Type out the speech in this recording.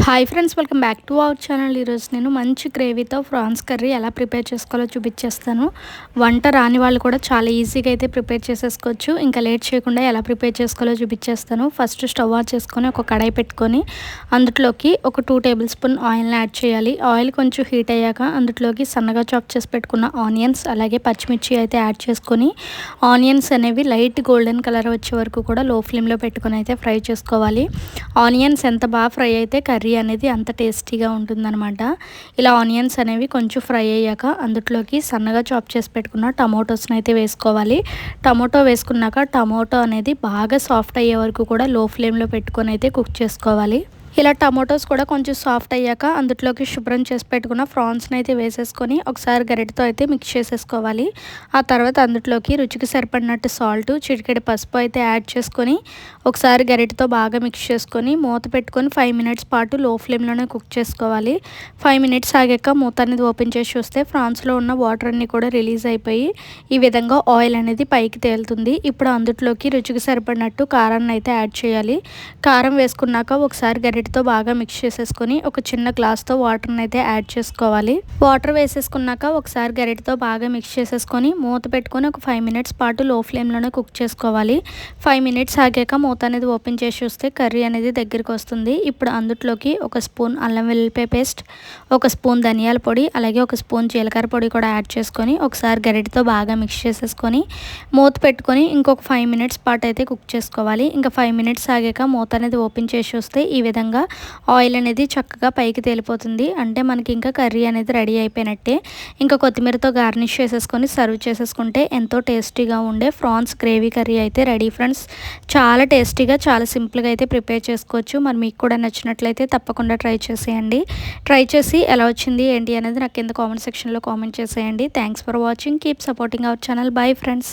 Hi friends, welcome back to our channel. ఈరోజు నేను మంచి గ్రేవీతో ప్రాన్స్ కర్రీ ఎలా ప్రిపేర్ చేసుకోవాలో చూపించేస్తాను. వంట రాని వాళ్ళు కూడా చాలా ఈజీగా అయితే ప్రిపేర్ చేసేసుకోవచ్చు. ఇంకా లేట్ చేయకుండా ఎలా ప్రిపేర్ చేసుకోవాలో చూపించేస్తాను. ఫస్ట్ స్టవ్ ఆన్ చేసుకొని ఒక కడాయి పెట్టుకొని అందులోకి ఒక 2 టేబుల్ స్పూన్ ఆయిల్ని యాడ్ చేయాలి. ఆయిల్ కొంచెం హీట్ అయ్యాక అందులోకి సన్నగా చాప్ చేసి పెట్టుకున్న ఆనియన్స్ అలాగే పచ్చిమిర్చి అయితే యాడ్ చేసుకొని ఆనియన్స్ అనేవి లైట్ గోల్డెన్ కలర్ వచ్చే వరకు కూడా లో ఫ్లేమ్లో పెట్టుకొని అయితే ఫ్రై చేసుకోవాలి. ఆనియన్స్ ఎంత బాగా ఫ్రై అయితే కర్రీ అనేది అంత టేస్టీగా ఉంటుందన్నమాట. ఇలా ఆనియన్స్ అనేవి కొంచెం ఫ్రై అయ్యాక అందులోకి సన్నగా చాప్ చేసి పెట్టుకున్న టమోటోస్ని అయితే వేసుకోవాలి. టమోటో వేసుకున్నాక టమోటో అనేది బాగా సాఫ్ట్ అయ్యే వరకు కూడా లో ఫ్లేమ్లో పెట్టుకొని అయితే కుక్ చేసుకోవాలి. ఇలా టమాటోస్ కూడా కొంచెం సాఫ్ట్ అయ్యాక అందులోకి శుభ్రం చేసి పెట్టుకున్న ప్రాన్స్ని అయితే వేసేసుకొని ఒకసారి గరిటతో అయితే మిక్స్ చేసేసుకోవాలి. ఆ తర్వాత అందులోకి రుచికి సరిపడినట్టు సాల్ట్, చిటికెడు పసుపు అయితే యాడ్ చేసుకొని ఒకసారి గరిటతో బాగా మిక్స్ చేసుకొని మూత పెట్టుకొని 5 మినిట్స్ పాటు లో ఫ్లేమ్లోనే కుక్ చేసుకోవాలి. 5 మినిట్స్ ఆగాక మూత అనేది ఓపెన్ చేసి చూస్తే ఫ్రాన్స్లో ఉన్న వాటర్ అన్నీ కూడా రిలీజ్ అయిపోయి ఈ విధంగా ఆయిల్ అనేది పైకి తేలుతుంది. ఇప్పుడు అందులోకి రుచికి సరిపడినట్టు కారాన్ని అయితే యాడ్ చేయాలి. కారం వేసుకున్నాక ఒకసారి గరిటతో బాగా మిక్స్ చేసేసుకొని ఒక చిన్న గ్లాస్తో వాటర్ని అయితే యాడ్ చేసుకోవాలి. వాటర్ వేసేసుకున్నాక ఒకసారి గరిటతో బాగా మిక్స్ చేసేసుకొని మూత పెట్టుకొని ఒక 5 మినిట్స్ పాటు లో ఫ్లేమ్లోనే కుక్ చేసుకోవాలి. 5 మినిట్స్ ఆగాక మూత అనేది ఓపెన్ చేసి చూస్తే కర్రీ అనేది దగ్గరికి వస్తుంది. ఇప్పుడు అందులోకి ఒక స్పూన్ అల్లం వెల్లుల్లిపాయ పేస్ట్, ఒక స్పూన్ ధనియాల పొడి అలాగే ఒక స్పూన్ జీలకర్ర పొడి కూడా యాడ్ చేసుకొని ఒకసారి గరిటతో బాగా మిక్స్ చేసేసుకొని మూత పెట్టుకొని ఇంకొక 5 మినిట్స్ పాటు అయితే కుక్ చేసుకోవాలి. ఇంకా 5 మినిట్స్ ఆగాక మూత అనేది ఓపెన్ చేసి చూస్తే ఈ విధంగా ఆయిల్ అనేది చక్కగా పైకి తేలిపోతుంది. అంటే మనకి ఇంకా కర్రీ అనేది రెడీ అయిపోయినట్టే. ఇంకా కొత్తిమీరతో గార్నిష్ చేసేసుకొని సర్వ్ చేసేసుకుంటే ఎంతో టేస్టీగా ఉండే ప్రాన్స్ గ్రేవీ కర్రీ అయితే రెడీ ఫ్రెండ్స్. చాలా టేస్టీగా చాలా సింపుల్గా అయితే ప్రిపేర్ చేసుకోవచ్చు. మరి మీకు కూడా నచ్చినట్లయితే తప్పకుండా ట్రై చేసేయండి. ట్రై చేసి ఎలా వచ్చింది ఏంటి అనేది నాకు కింద కామెంట్ సెక్షన్లో కామెంట్ చేసేయండి. Thanks for watching. Keep supporting our channel. Bye friends.